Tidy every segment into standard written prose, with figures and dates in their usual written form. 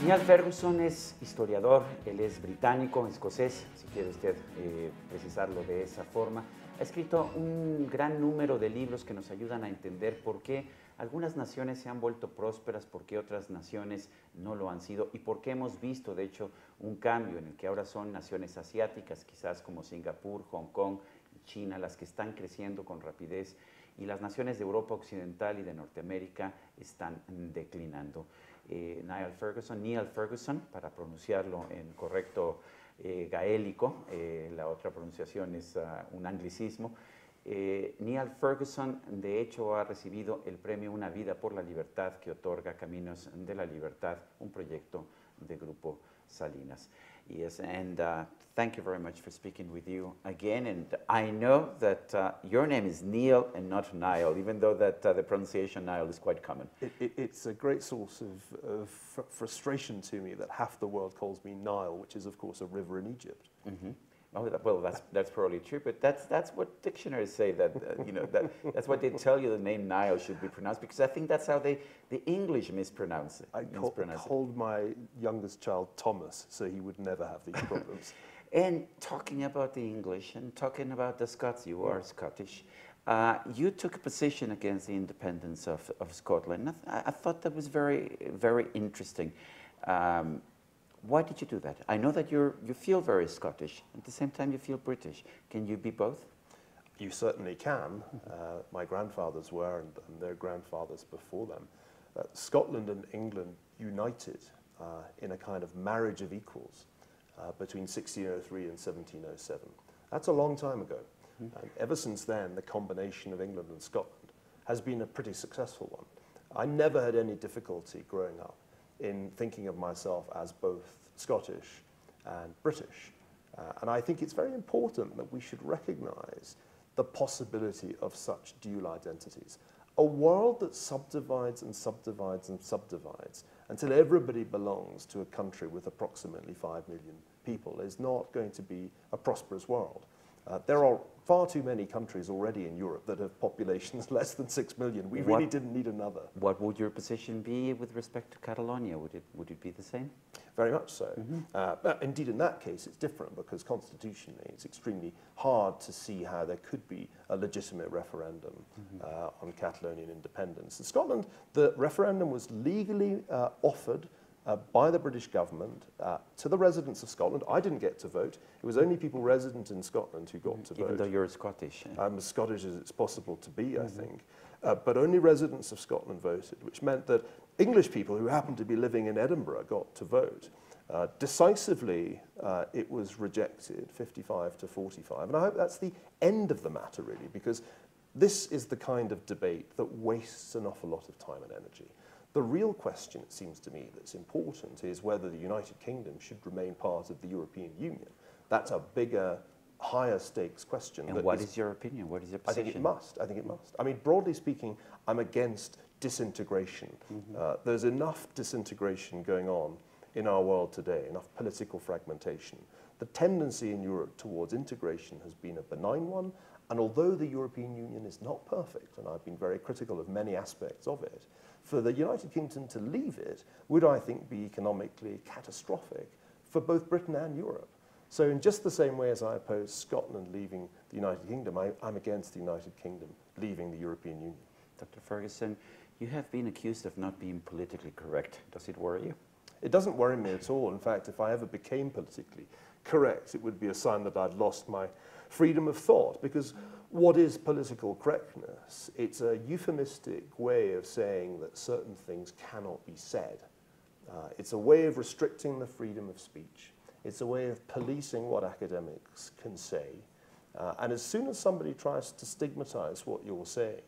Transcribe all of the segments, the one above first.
Niall Ferguson es historiador, él es británico, escocés, si quiere usted precisarlo de esa forma. Ha escrito un gran número de libros que nos ayudan a entender por qué algunas naciones se han vuelto prósperas, por qué otras naciones no lo han sido y por qué hemos visto, de hecho, un cambio en el que ahora son naciones asiáticas, quizás como Singapur, Hong Kong y China, las que están creciendo con rapidez y las naciones de Europa Occidental y de Norteamérica están declinando. Niall Ferguson, para pronunciarlo en correcto gaélico, la otra pronunciación es un anglicismo. Niall Ferguson, de hecho, ha recibido el premio Una vida por la libertad que otorga Caminos de la Libertad, un proyecto de Grupo Salinas. Yes, and thank you very much for speaking with you again. And I know that your name is Neil and not Niall, even though that the pronunciation Niall is quite common. It's a great source of frustration to me that half the world calls me Nile, which is, of course, a river in Egypt. Mm-hmm. Oh, well, that's probably true, but that's what dictionaries say, that you know, that's what they tell you the name Niall should be pronounced, because I think that's how the English mispronounce it. I called my youngest child Thomas, so he would never have these problems. And talking about the English and talking about the Scots, you are Scottish. You took a position against the independence of Scotland. I thought that was very, very interesting. Why did you do that? I know that you feel very Scottish. At the same time, you feel British. Can you be both? You certainly can. My grandfathers were, and their grandfathers before them. Scotland and England united in a kind of marriage of equals between 1603 and 1707. That's a long time ago. And ever since then, the combination of England and Scotland has been a pretty successful one. I never had any difficulty growing up in thinking of myself as both Scottish and British. And I think it's very important that we should recognize the possibility of such dual identities. A world that subdivides and subdivides and subdivides until everybody belongs to a country with approximately 5 million people is not going to be a prosperous world. There are far too many countries already in Europe that have populations less than 6 million. We really didn't need another. What would your position be with respect to Catalonia? Would it be the same? Very much so. Indeed, in that case, it's different because constitutionally it's extremely hard to see how there could be a legitimate referendum on Catalonian independence. In Scotland, the referendum was legally offered by the British government to the residents of Scotland. I didn't get to vote. It was only people resident in Scotland who got to vote. Even though you're Scottish. I'm as Scottish as it's possible to be, I think. But only residents of Scotland voted, which meant that English people who happened to be living in Edinburgh got to vote. Decisively, it was rejected, 55 to 45. And I hope that's the end of the matter, really, because this is the kind of debate that wastes an awful lot of time and energy. The real question, it seems to me, that's important is whether the United Kingdom should remain part of the European Union. That's a bigger, higher stakes question. And what is your opinion? What is your position? I think it must. I think it must. I mean, broadly speaking, I'm against disintegration. There's enough disintegration going on in our world today, enough political fragmentation. The tendency in Europe towards integration has been a benign one, and although the European Union is not perfect, and I've been very critical of many aspects of it, for the United Kingdom to leave it would, I think, be economically catastrophic for both Britain and Europe. So in just the same way as I oppose Scotland leaving the United Kingdom, I'm against the United Kingdom leaving the European Union. Dr. Ferguson, you have been accused of not being politically correct. Does it worry you? It doesn't worry me at all. In fact, if I ever became politically correct, it would be a sign that I'd lost my freedom of thought, because what is political correctness? It's a euphemistic way of saying that certain things cannot be said. It's a way of restricting the freedom of speech. It's a way of policing what academics can say. And as soon as somebody tries to stigmatize what you're saying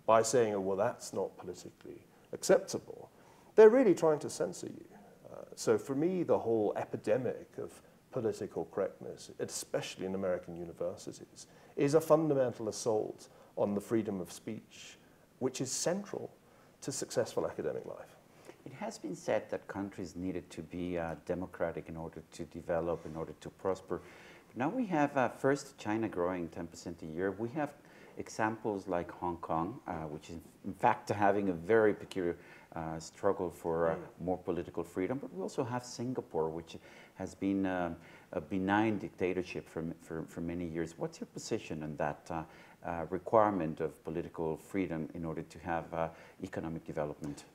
by saying, oh, well, that's not politically acceptable, they're really trying to censor you. So for me, the whole epidemic of political correctness, especially in American universities, is a fundamental assault on the freedom of speech, which is central to successful academic life. It has been said that countries needed to be democratic in order to develop, in order to prosper. But now we have first China growing 10% a year. We have examples like Hong Kong, which is in fact having a very peculiar struggle for more political freedom. But we also have Singapore, which has been a benign dictatorship for many years. What's your position on that requirement of political freedom in order to have economic development?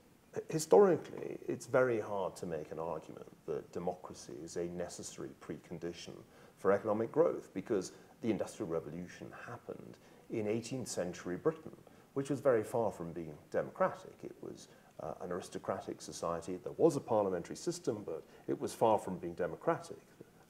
Historically, it's very hard to make an argument that democracy is a necessary precondition for economic growth, because the Industrial Revolution happened in 18th century Britain, which was very far from being democratic. It was an aristocratic society. There was a parliamentary system, but it was far from being democratic.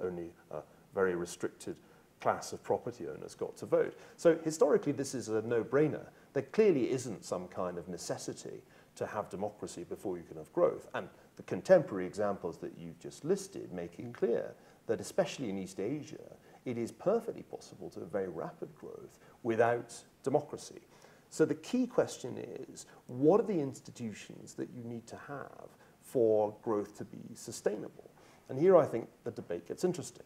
Only a very restricted class of property owners got to vote. So historically, this is a no-brainer. There clearly isn't some kind of necessity to have democracy before you can have growth. And the contemporary examples that you've just listed make it clear that, especially in East Asia, it is perfectly possible to have very rapid growth without democracy. So the key question is, what are the institutions that you need to have for growth to be sustainable? And here I think the debate gets interesting.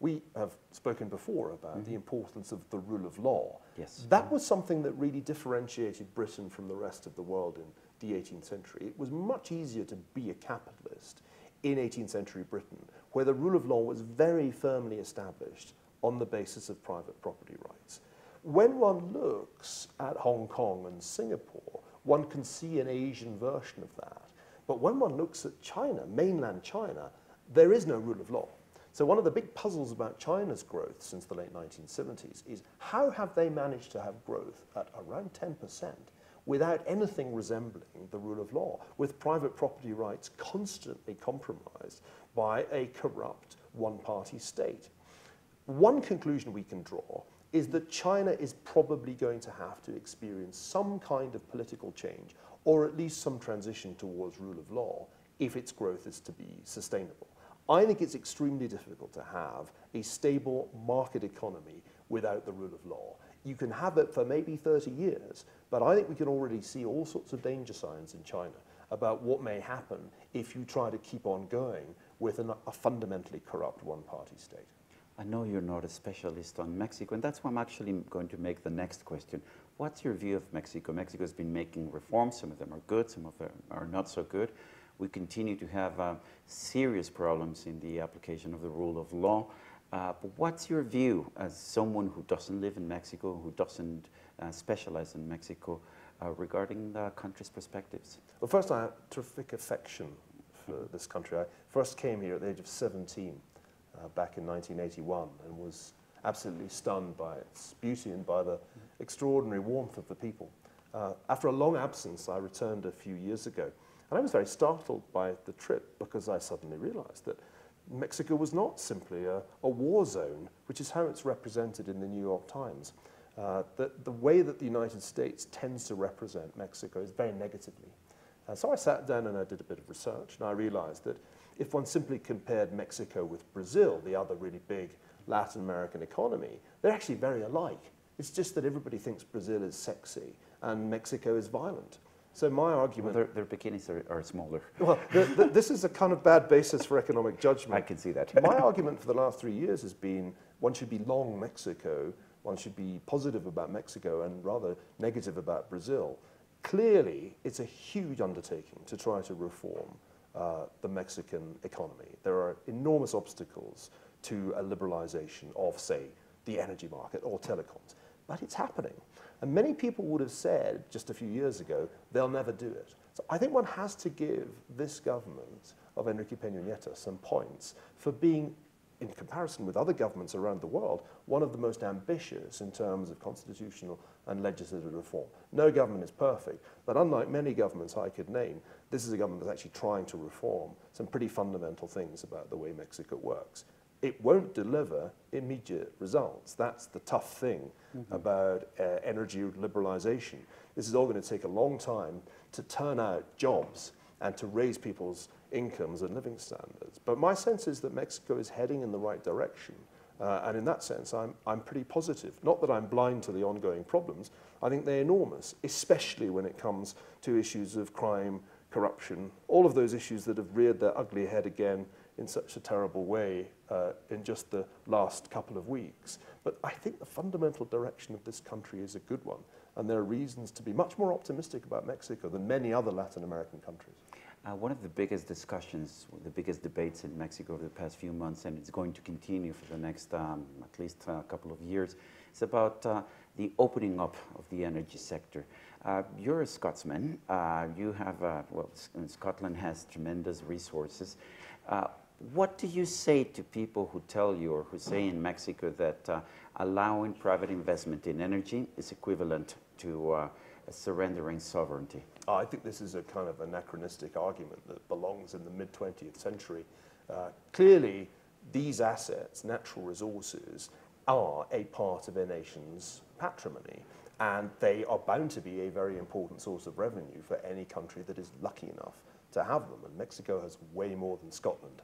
We have spoken before about the importance of the rule of law. Yes. That was something that really differentiated Britain from the rest of the world in the 18th century. It was much easier to be a capitalist in 18th century Britain, where the rule of law was very firmly established on the basis of private property rights. When one looks at Hong Kong and Singapore, one can see an Asian version of that. But when one looks at China, mainland China, there is no rule of law. So one of the big puzzles about China's growth since the late 1970s is, how have they managed to have growth at around 10% without anything resembling the rule of law, with private property rights constantly compromised by a corrupt one-party state? One conclusion we can draw is that China is probably going to have to experience some kind of political change, or at least some transition towards rule of law, if its growth is to be sustainable. I think it's extremely difficult to have a stable market economy without the rule of law. You can have it for maybe 30 years, but I think we can already see all sorts of danger signs in China about what may happen if you try to keep on going with a fundamentally corrupt one-party state. I know you're not a specialist on Mexico, and that's why I'm actually going to make the next question. What's your view of Mexico? Mexico has been making reforms. Some of them are good, some of them are not so good. We continue to have serious problems in the application of the rule of law. But what's your view as someone who doesn't live in Mexico, who doesn't specialize in Mexico, regarding the country's perspectives? Well, first, I have terrific affection for this country. I first came here at the age of 17 back in 1981 and was absolutely stunned by its beauty and by the extraordinary warmth of the people. After a long absence, I returned a few years ago. And I was very startled by the trip, because I suddenly realized that Mexico was not simply a war zone, which is how it's represented in the New York Times. The way that the United States tends to represent Mexico is very negatively. So I sat down and I did a bit of research, and I realized that if one simply compared Mexico with Brazil, the other really big Latin American economy, they're actually very alike. It's just that everybody thinks Brazil is sexy and Mexico is violent. So my argument... Well, their bikinis are smaller. Well, this is a kind of bad basis for economic judgment. I can see that. My argument for the last 3 years has been, one should be long Mexico, one should be positive about Mexico and rather negative about Brazil. Clearly, it's a huge undertaking to try to reform the Mexican economy. There are enormous obstacles to a liberalization of, say, the energy market or telecoms. But it's happening. And many people would have said just a few years ago, they'll never do it. So I think one has to give this government of Enrique Peña Nieto some points for being, in comparison with other governments around the world, one of the most ambitious in terms of constitutional and legislative reform. No government is perfect, but unlike many governments I could name, this is a government that's actually trying to reform some pretty fundamental things about the way Mexico works. It won't deliver immediate results. That's the tough thing about energy liberalization. This is all going to take a long time to turn out jobs and to raise people's incomes and living standards. But my sense is that Mexico is heading in the right direction. And in that sense, I'm pretty positive. Not that I'm blind to the ongoing problems. I think they're enormous, especially when it comes to issues of crime, corruption, all of those issues that have reared their ugly head again in such a terrible way in just the last couple of weeks. But I think the fundamental direction of this country is a good one, and there are reasons to be much more optimistic about Mexico than many other Latin American countries. One of the biggest discussions, the biggest debates in Mexico over the past few months, and it's going to continue for the next at least a couple of years, is about the opening up of the energy sector. You're a Scotsman. You have, well, Scotland has tremendous resources. What do you say to people who tell you or who say in Mexico that allowing private investment in energy is equivalent to surrendering sovereignty? I think this is a kind of anachronistic argument that belongs in the mid-20th century. Clearly, these assets, natural resources, are a part of a nation's patrimony, and they are bound to be a very important source of revenue for any country that is lucky enough to have them, and Mexico has way more than Scotland.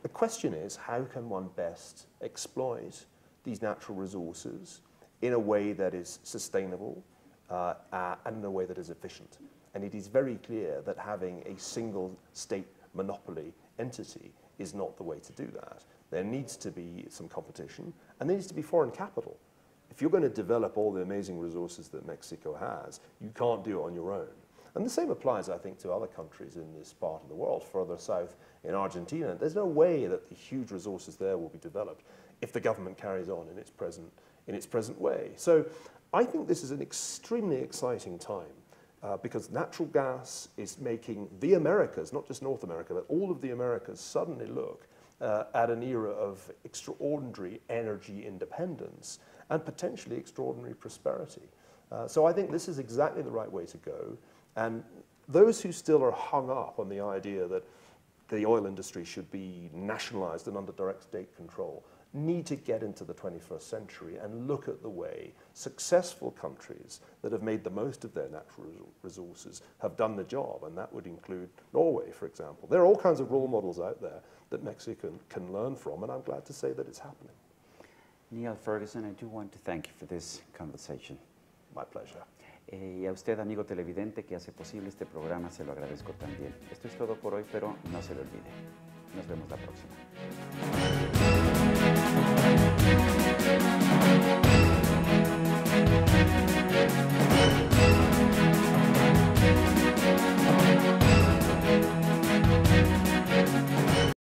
The question is, how can one best exploit these natural resources in a way that is sustainable and in a way that is efficient? And it is very clear that having a single state monopoly entity is not the way to do that. There needs to be some competition, and there needs to be foreign capital. If you're going to develop all the amazing resources that Mexico has, you can't do it on your own. And the same applies, I think, to other countries in this part of the world, further south in Argentina. There's no way that the huge resources there will be developed if the government carries on in its present way. So I think this is an extremely exciting time. Because natural gas is making the Americas, not just North America, but all of the Americas suddenly look at an era of extraordinary energy independence and potentially extraordinary prosperity. So I think this is exactly the right way to go. And those who still are hung up on the idea that the oil industry should be nationalized and under direct state control need to get into the 21st century and look at the way successful countries that have made the most of their natural resources have done the job, and that would include Norway, for example. There are all kinds of role models out there that Mexico can learn from, and I'm glad to say that it's happening. Niall Ferguson, I do want to thank you for this conversation. My pleasure. Y a usted, amigo televidente, que hace posible este programa, se lo agradezco también. Esto es todo por hoy, pero no se lo olvide. Nos vemos la próxima.